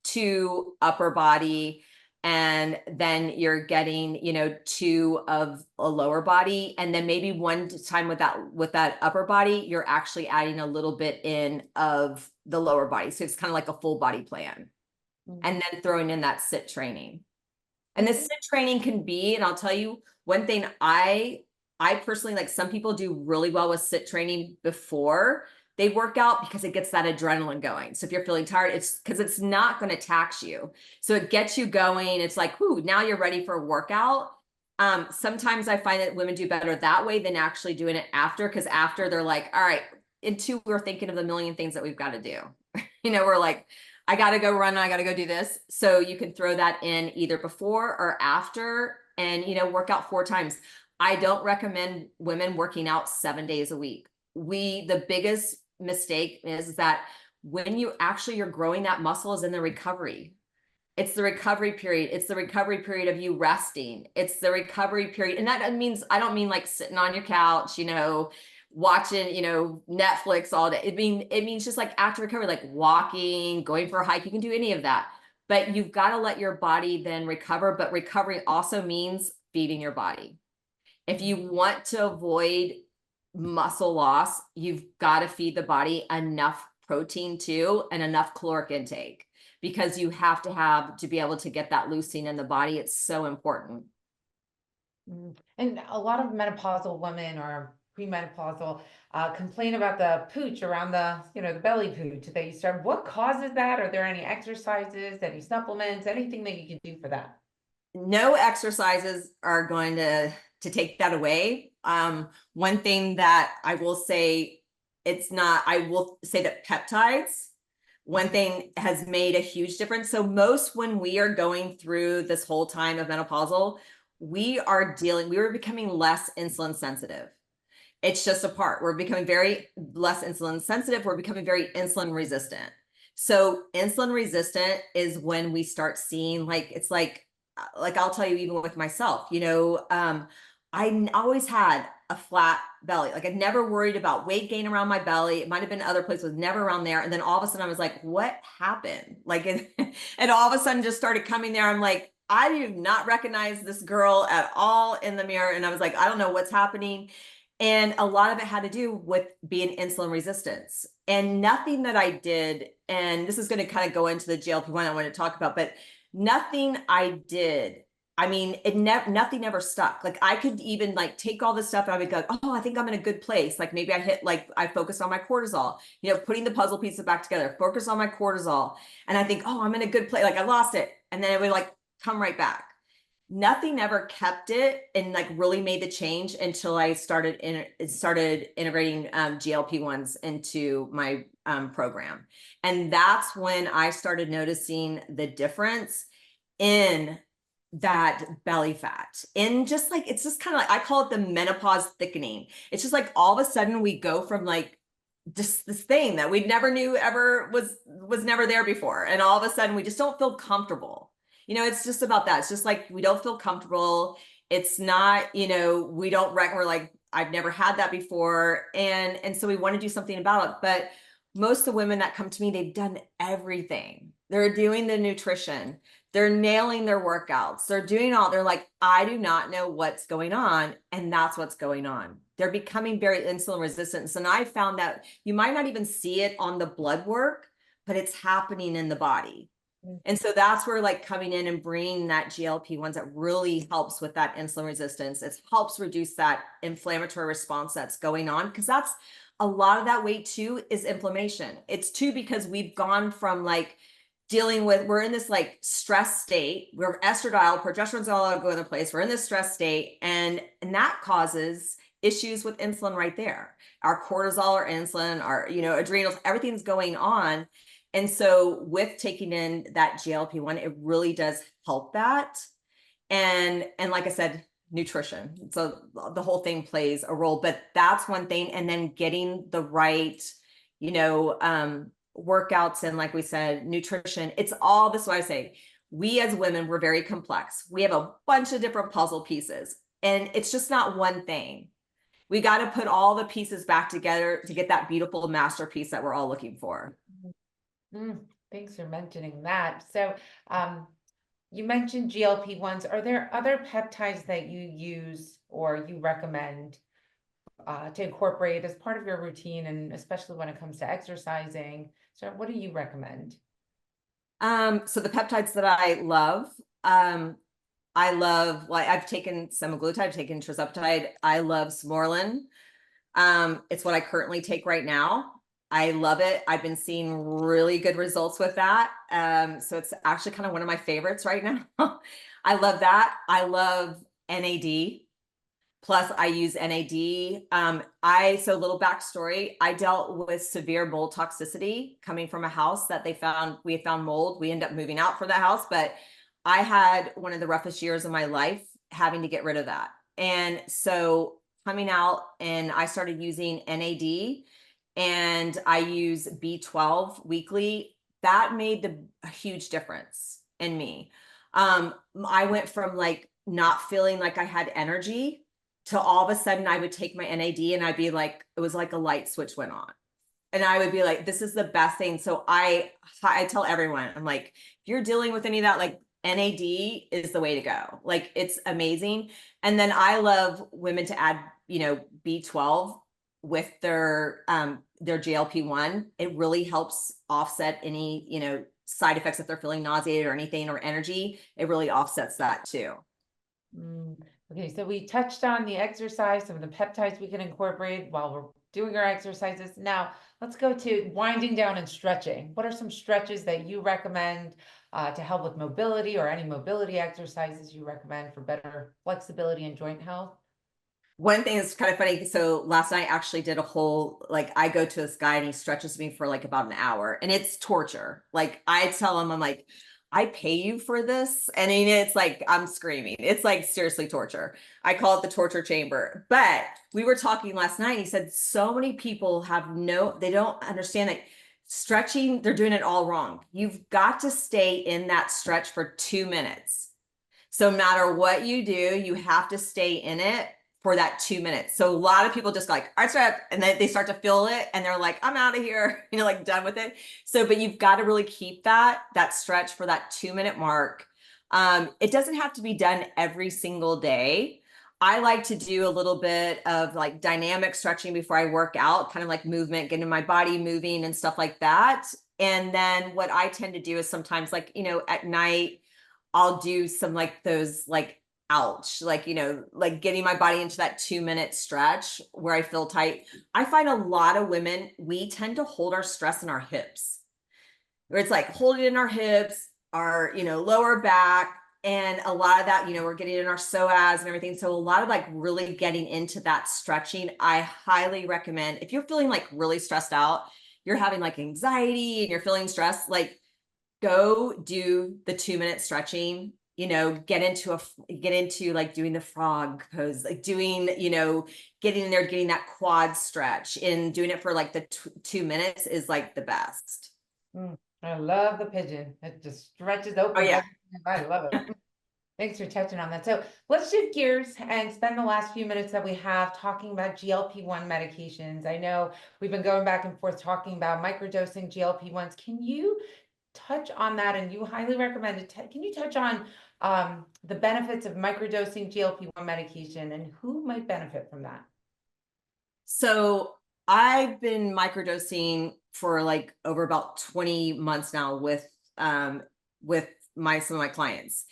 2 upper body, and then you're getting, 2 of a lower body. And then maybe 1 time with that upper body, you're actually adding a little bit in of the lower body. So it's kind of like a full body plan. And then throwing in that sit training. And the sit training can be, and I'll tell you one thing, I personally, like, some people do really well with sit training before they work out, because it gets that adrenaline going. So if you're feeling tired, it's because it's not going to tax you. So it gets you going. It's like, ooh, now you're ready for a workout. Sometimes I find that women do better that way than actually doing it after, because after they're like, all right, in 2, we're thinking of the million things that we've got to do. We're like, I got to go run. I got to go do this. So you can throw that in either before or after, and, work out 4 times. I don't recommend women working out 7 days a week. The biggest mistake is that when you're growing that muscle is in the recovery. It's the recovery period. It's the recovery period of you resting. It's the recovery period. And that means, I don't mean like sitting on your couch, watching, Netflix all day. It means just like after recovery, like walking, going for a hike. You can do any of that, but you've got to let your body then recover. But recovery also means feeding your body. If you want to avoid muscle loss, you've got to feed the body enough protein too, and enough caloric intake, because you have to be able to get that leucine in the body. It's so important. And a lot of menopausal women or premenopausal complain about the pooch around the belly pooch that you start. What causes that? Are there any exercises, any supplements, anything that you can do for that? No exercises are going to take that away. One thing that I will say, I will say that peptides, one thing has made a huge difference. So when we are going through this whole time of menopausal, we were becoming less insulin sensitive. It's just a part. We're becoming very less insulin sensitive. We're becoming very insulin resistant. So insulin resistant is when we start seeing, it's like I'll tell you, even with myself, I always had a flat belly. Like, I never worried about weight gain around my belly. It might've been other places, never around there. And then all of a sudden I was like, what happened? And all of a sudden just started coming there. I'm like, I do not recognize this girl at all in the mirror. And I was like, I don't know what's happening. And a lot of it had to do with being insulin resistance, and nothing that I did. And this is going to kind of go into the GLP-1 I want to talk about, but nothing I did I mean, nothing ever stuck. Like I could even like take all this stuff and I would go, oh, I think I'm in a good place. Like maybe I focused on my cortisol, putting the puzzle pieces back together, focus on my cortisol. And I think, oh, I'm in a good place. Like I lost it. And then it would like come right back. Nothing ever kept it and like really made the change until I started integrating GLP-1s into my program. And that's when I started noticing the difference in that belly fat. And just like, it's just kind of like, I call it the menopause thickening. It's just like all of a sudden we go from like just this thing that we never knew ever was never there before. And all of a sudden we just don't feel comfortable. It's just about that. It's just like, we don't feel comfortable. It's not, we're like, I've never had that before. And so we want to do something about it. But most of the women that come to me, they've done everything. They're doing the nutrition. They're nailing their workouts. They're like, I do not know what's going on. And that's what's going on. They're becoming very insulin resistant. And I found that you might not even see it on the blood work, but it's happening in the body. And so that's where like coming in and bringing that GLP-1s that really helps with that insulin resistance. It helps reduce that inflammatory response that's going on, because that's a lot of that weight too is inflammation. It's too because we've gone from like we're in this like stress state. We're estradiol, progesterone's all over the place. We're in this stress state, and that causes issues with insulin right there. Our cortisol, our insulin, our adrenals, everything's going on. And so with taking in that GLP-1, it really does help that. And like I said, nutrition. So the whole thing plays a role, but that's one thing. And then getting the right, workouts and like we said, nutrition. It's all this is why I say we as women, we're very complex. We have a bunch of different puzzle pieces, and it's just not one thing. We got to put all the pieces back together to get that beautiful masterpiece that we're all looking for. Thanks for mentioning that. So you mentioned GLP-1s. Are there other peptides that you use or you recommend to incorporate as part of your routine, and especially when it comes to exercising? So what do you recommend? So the peptides that I love, I've taken semaglutide, I've taken tirzepatide. I love Smorlin. It's what I currently take right now. I love it. I've been seeing really good results with that. So it's actually kind of one of my favorites right now. I love that. I love NAD. Plus I use NAD. So little backstory, I dealt with severe mold toxicity coming from a house that we had found mold. We ended up moving out for that house, but I had one of the roughest years of my life having to get rid of that. And so coming out, and I started using NAD, and I use B12 weekly. That made a huge difference in me. I went from like not feeling like I had energy to all of a sudden I would take my NAD and I'd be like, it was like a light switch went on. And I would be like, this is the best thing. So I tell everyone, I'm like, if you're dealing with any of that, like NAD is the way to go. Like it's amazing. And then I love women to add, B12 with their GLP-1. It really helps offset any, side effects if they're feeling nauseated or anything, or energy. It really offsets that too. Okay, so we touched on the exercise, some of the peptides we can incorporate while we're doing our exercises. Now, let's go to winding down and stretching. What are some stretches that you recommend to help with mobility, or any mobility exercises you recommend for better flexibility and joint health? One thing is kind of funny. So last night I actually did a whole, like I go to this guy and he stretches me for like about an hour, and it's torture. Like I tell him, I'm like, I pay you for this. And it's like, I'm screaming. It's like seriously torture. I call it the torture chamber. But we were talking last night and he said, so many people they don't understand that stretching, they're doing it all wrong. You've got to stay in that stretch for 2 minutes. So no matter what you do, you have to stay in it for that 2 minutes. So a lot of people just like, I stretch, and then they start to feel it and they're like, I'm out of here, like done with it. So, but you've got to really keep that stretch for that 2 minute mark. It doesn't have to be done every single day. I like to do a little bit of like dynamic stretching before I work out, kind of like movement, getting my body moving and stuff like that. And then what I tend to do is sometimes like, at night, I'll do some like those like ouch, like, like getting my body into that 2-minute stretch where I feel tight. I find a lot of women, we tend to hold our stress in our hips, where it's like hold it in our hips, our, lower back. And a lot of that, we're getting in our psoas and everything. So a lot of like really getting into that stretching, I highly recommend if you're feeling like really stressed out, you're having like anxiety and you're feeling stressed, like go do the 2-minute stretching, get into like doing the frog pose, like doing, getting in there, getting that quad stretch and doing it for like the 2 minutes is like the best. I love the pigeon. It just stretches Oh open yeah. everything. I love it. Thanks for touching on that. So let's shift gears and spend the last few minutes that we have talking about GLP-1 medications. I know we've been going back and forth talking about microdosing GLP-1s. Can you touch on that? And you highly recommend it. Can you touch on the benefits of microdosing GLP-1 medication and who might benefit from that? So I've been microdosing for like over about 20 months now with some of my clients.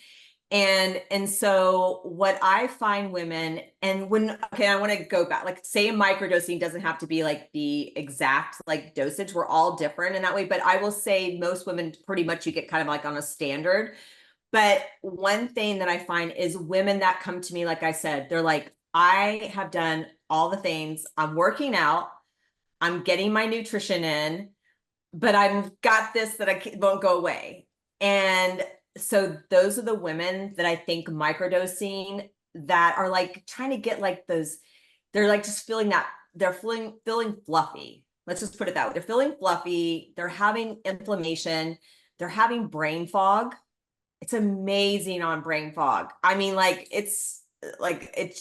And so what I find women, and I want to go back, like say microdosing doesn't have to be like the exact like dosage. We're all different in that way, but I will say most women pretty much you get kind of like on a standard. But one thing that I find is women that come to me, like I said, they're like, I have done all the things. I'm working out, I'm getting my nutrition in, but I've got this that won't go away. And so those are the women that I think microdosing that are like trying to get like those, they're like just feeling that they're feeling fluffy. Let's just put it that way. They're feeling fluffy. They're having inflammation. They're having brain fog. It's amazing on brain fog. I mean, like it's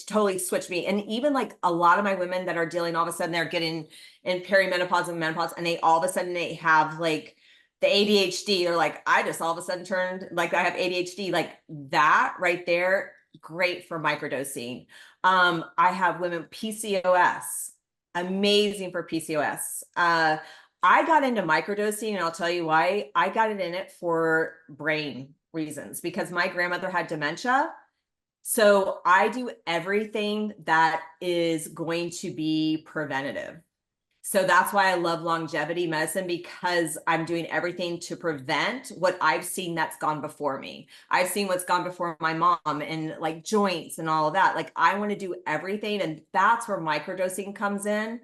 totally switched me. And even like a lot of my women that are dealing, all of a sudden they're getting in perimenopause and menopause, and they all of a sudden they have like the ADHD. They're like, I just all of a sudden turned like I have ADHD. Like that right there, great for microdosing. I have women PCOS, amazing for PCOS. I got into microdosing, and I'll tell you why. I got it in it for brain reasons because my grandmother had dementia. So I do everything that is going to be preventative. So that's why I love longevity medicine, because I'm doing everything to prevent what I've seen that's gone before me. I've seen what's gone before my mom and like joints and all of that. Like I want to do everything. And that's where microdosing comes in.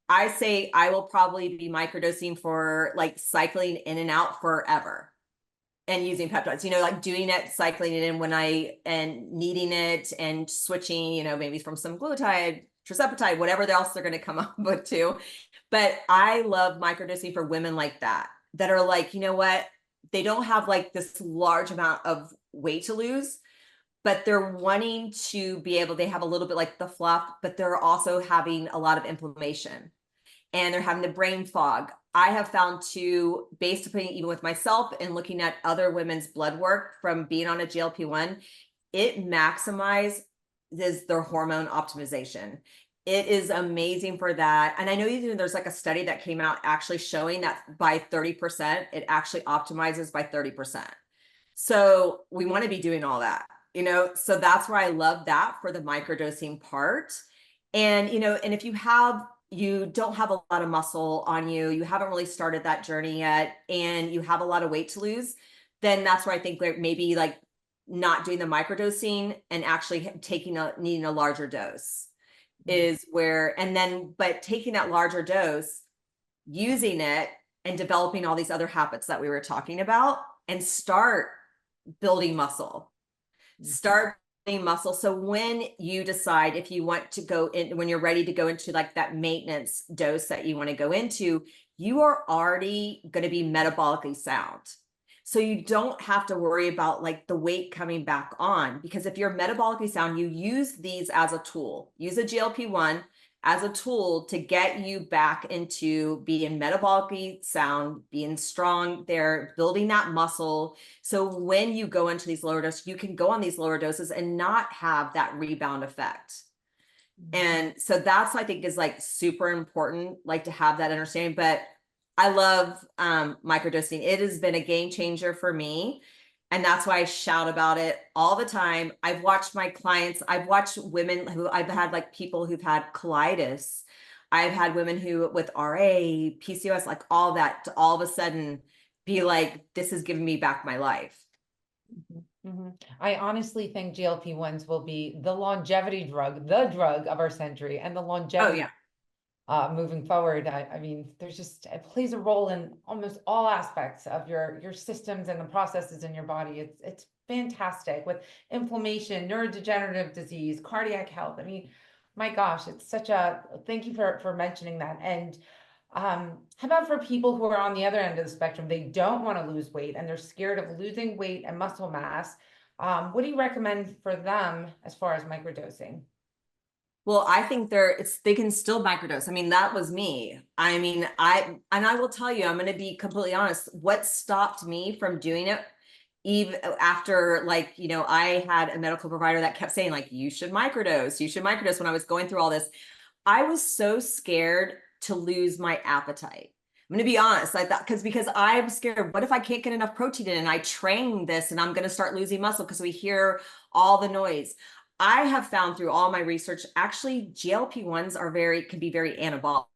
I say I will probably be microdosing for like cycling in and out forever and using peptides, like doing it, cycling it in and needing it and switching, maybe from some glutide, tirzepatide, whatever else they're going to come up with too. But I love microdosing for women like that are like, you know what? They don't have like this large amount of weight to lose, but they're wanting to be able, they have a little bit like the fluff, but they're also having a lot of inflammation and they're having the brain fog. I have found too, based upon even with myself and looking at other women's blood work from being on a GLP-1, it maximizes their hormone optimization. It is amazing for that. And I know even there's like a study that came out actually showing that by 30%, it actually optimizes by 30%. So we want to be doing all that, so that's where I love that for the microdosing part. And, and if you don't have a lot of muscle on you, you haven't really started that journey yet, and you have a lot of weight to lose, then that's where I think maybe like not doing the microdosing and actually needing a larger dose is where, but taking that larger dose, using it and developing all these other habits that we were talking about, and start building muscle. Start building muscle. So when you decide if you want to go in, when you're ready to go into like that maintenance dose that you want to go into, you are already going to be metabolically sound. So you don't have to worry about like the weight coming back on, because if you're metabolically sound, you use these as a tool. Use a GLP-1 as a tool to get you back into being metabolically sound, being strong there, building that muscle. So when you go into these lower doses, you can go on these lower doses and not have that rebound effect. And so that's, I think, is like super important, like to have that understanding. But I love microdosing. It has been a game changer for me. And that's why I shout about it all the time. I've watched my clients, I've watched women who I've had, like people who've had colitis. I've had women who with RA, PCOS, like all that, to all of a sudden be like, this is giving me back my life. I honestly think GLP-1s will be the longevity drug, the drug of our century, and the Oh longevity yeah. moving forward. I mean, there's just, it plays a role in almost all aspects of your systems and the processes in your body. It's fantastic with inflammation, neurodegenerative disease, cardiac health. I mean, my gosh, it's such a, thank you for mentioning that. And how about for people who are on the other end of the spectrum, they don't want to lose weight and they're scared of losing weight and muscle mass. What do you recommend for them as far as microdosing? Well, I think they can still microdose. I mean, that was me. I mean, I will tell you, I'm going to be completely honest. What stopped me from doing it, even after, like, I had a medical provider that kept saying, like, you should microdose when I was going through all this. I was so scared to lose my appetite. I'm going to be honest. I thought, because I'm scared. What if I can't get enough protein in and I train this and I'm going to start losing muscle because we hear all the noise. I have found through all my research, actually GLP-1s can be very anabolic.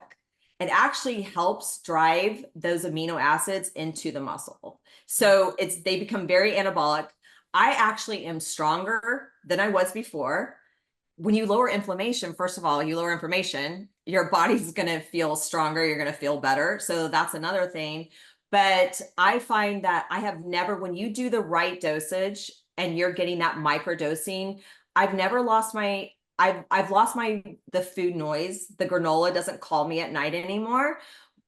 It actually helps drive those amino acids into the muscle. So they become very anabolic. I actually am stronger than I was before. When you lower inflammation, first of all, you lower inflammation, your body's going to feel stronger, you're going to feel better. So that's another thing. But I find that when you do the right dosage and you're getting that micro dosing, I've never lost I've lost the food noise. The granola doesn't call me at night anymore,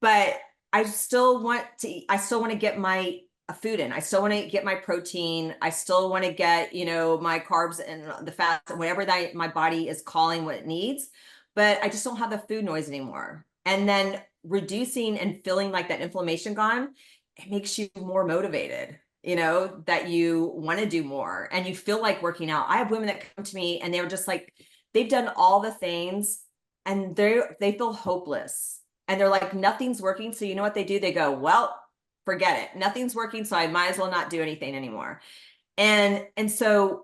but I still want to get my food in. I still want to get my protein. I still want to get, my carbs and the fats and whatever that my body is calling what it needs, but I just don't have the food noise anymore. And then reducing and feeling like that inflammation gone, it makes you more motivated, that you want to do more and you feel like working out. I have women that come to me and they're just like, they've done all the things and they feel hopeless and they're like, nothing's working. So you know what they do? They go, well, forget it. Nothing's working. So I might as well not do anything anymore. And so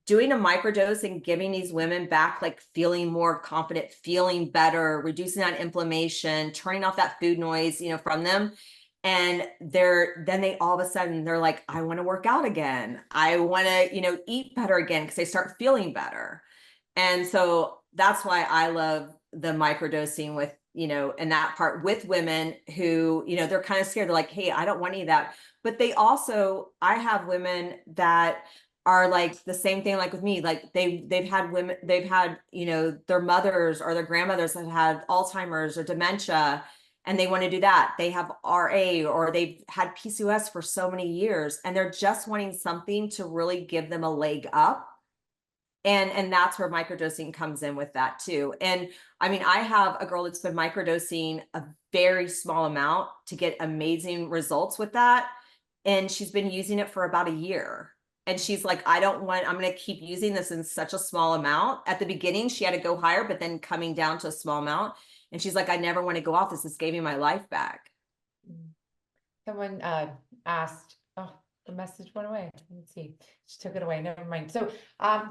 doing a microdose and giving these women back, like feeling more confident, feeling better, reducing that inflammation, turning off that food noise, from them. And then they all of a sudden they're like, I want to work out again. I want to, eat better again because they start feeling better. And so that's why I love the microdosing with, and that part with women who, they're kind of scared. They're like, hey, I don't want any of that. But I have women that are like the same thing, like with me, like they've had their mothers or their grandmothers that had Alzheimer's or dementia, and they want to do that. They have RA or they've had PCOS for so many years, and they're just wanting something to really give them a leg up. And that's where microdosing comes in with that too. And I mean, I have a girl that's been microdosing a very small amount to get amazing results with that. And she's been using it for about a year. And she's like, I'm going to keep using this in such a small amount. At the beginning, she had to go higher, but then coming down to a small amount. And she's like, I never want to go off this. This gave me my life back. Someone asked, oh, the message went away. Let's see. She took it away. Never mind. So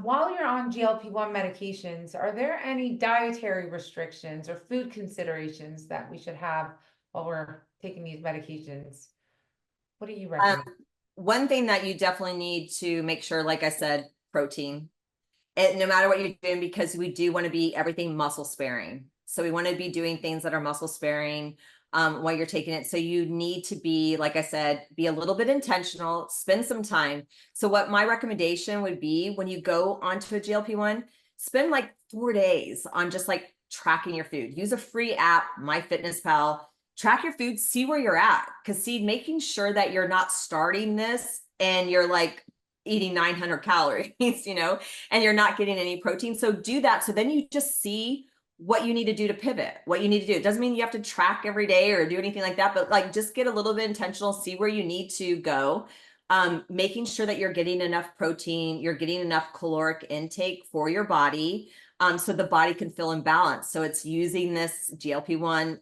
while you're on GLP-1 medications, are there any dietary restrictions or food considerations that we should have while we're taking these medications? What do you recommend? One thing that you definitely need to make sure, like I said, protein. No matter what you're doing, because we do want to be everything muscle sparing. So we want to be doing things that are muscle sparing while you're taking it. So you need to be, like I said, be a little bit intentional, spend some time. So what my recommendation would be when you go onto a GLP-1, spend like 4 days on just like tracking your food. Use a free app, MyFitnessPal, track your food, see where you're at. Because making sure that you're not starting this and you're like eating 900 calories, and you're not getting any protein. So do that. So then you just see what you need to do to pivot, what you need to do. It doesn't mean you have to track every day or do anything like that, but like just get a little bit intentional, see where you need to go. Making sure that you're getting enough protein, you're getting enough caloric intake for your body. So the body can feel in balance. So it's using this GLP-1,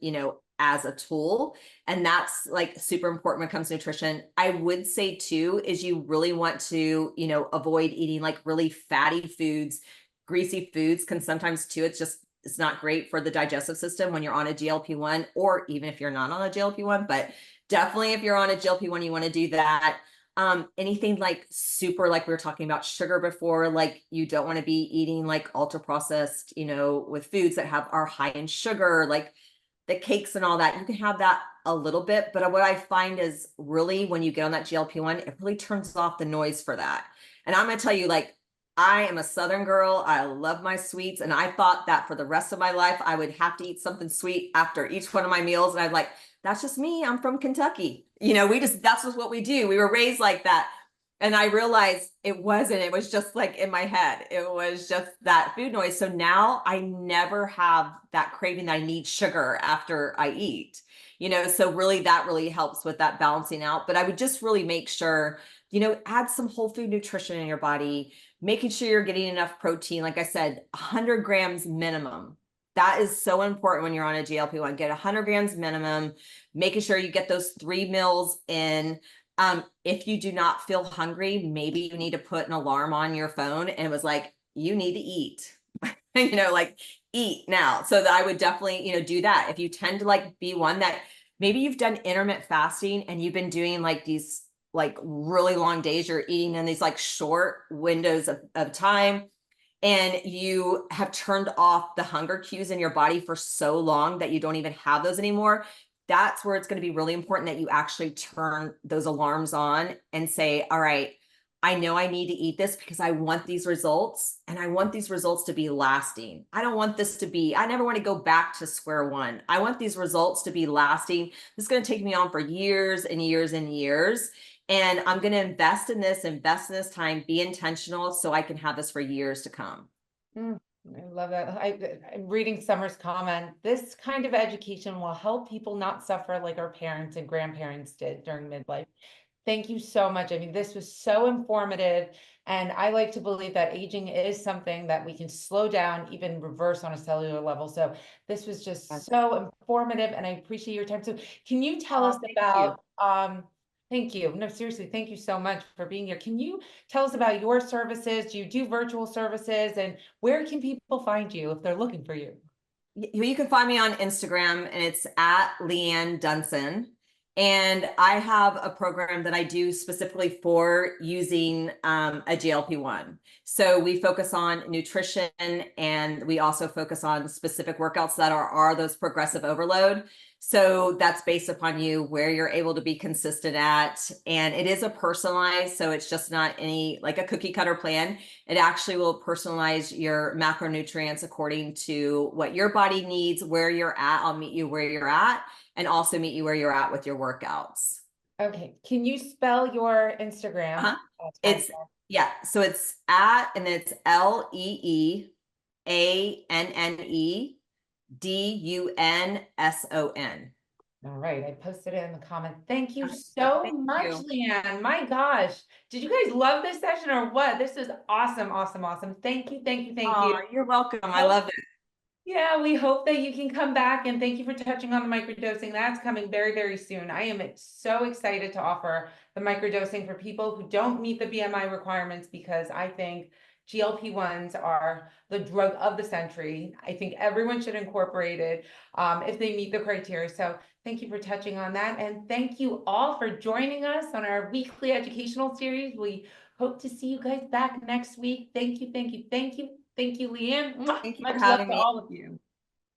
as a tool. And that's like super important when it comes to nutrition. I would say too, is you really want to, avoid eating like really fatty foods. Greasy foods can sometimes too, it's not great for the digestive system when you're on a GLP-1, or even if you're not on a GLP-1, but definitely if you're on a GLP-1, you want to do that. Anything like super, like we were talking about sugar before, like you don't want to be eating like ultra processed, with foods that are high in sugar, like the cakes and all that. You can have that a little bit, but what I find is really when you get on that GLP-1, it really turns off the noise for that. And I'm going to tell you, like, I am a Southern girl. I love my sweets. And I thought that for the rest of my life, I would have to eat something sweet after each one of my meals. And I'm like, that's just me. I'm from Kentucky. That's just what we do. We were raised like that. And I realized it wasn't. It was just like in my head. It was just that food noise. So now I never have that craving that I need sugar after I eat. So really that really helps with that balancing out. But I would just really make sure, add some whole food nutrition in your body, making sure you're getting enough protein. Like I said, 100 grams minimum. That is so important when you're on a GLP-1. Get 100 grams minimum, making sure you get those 3 meals in. If you do not feel hungry, maybe you need to put an alarm on your phone and it was like, you need to eat, like eat now. So that I would definitely, do that. If you tend to like be one that maybe you've done intermittent fasting and you've been doing like these like really long days, you're eating in these like short windows of time, and you have turned off the hunger cues in your body for so long that you don't even have those anymore. That's where it's going to be really important that you actually turn those alarms on and say, all right, I know I need to eat this because I want these results, and I want these results to be lasting. I don't want this to be, I never want to go back to square one. I want these results to be lasting. This is going to take me on for years and years and years. And I'm going to invest in this time, be intentional so I can have this for years to come. I love that. I'm reading Summer's comment. This kind of education will help people not suffer like our parents and grandparents did during midlife. Thank you so much. I mean, this was so informative. And I like to believe that aging is something that we can slow down, even reverse on a cellular level. So this was just so informative, and I appreciate your time. So can you tell us about, thank you. No, seriously, thank you so much for being here. Can you tell us about your services? Do you do virtual services, and where can people find you if they're looking for you? You can find me on Instagram, and it's at Leanne Dunson. And I have a program that I do specifically for using a GLP-1. So we focus on nutrition, and we also focus on specific workouts that are those progressive overload. So that's based upon you where you're able to be consistent at. And it is a personalized, so it's just not any like a cookie cutter plan. It actually will personalize your macronutrients according to what your body needs, where you're at. I'll meet you where you're at, and also meet you where you're at with your workouts. Okay. Can you spell your Instagram? Uh-huh. So it's at, and it's LeAnnenDunson. All right. I posted it in the comment. Thank you so Thank much, you. Leanne. My gosh. Did you guys love this session or what? This is awesome. Awesome. Awesome. Thank you. Thank you. Thank you. You're welcome. I love it. Yeah, we hope that you can come back, and thank you for touching on the microdosing. That's coming very, very soon. I am so excited to offer the microdosing for people who don't meet the BMI requirements, because I think GLP-1s are the drug of the century. I think everyone should incorporate it if they meet the criteria. So thank you for touching on that. And thank you all for joining us on our weekly educational series. We hope to see you guys back next week. Thank you, thank you, thank you. Thank you, Leanne. Thank you for Much love having to me. all of you.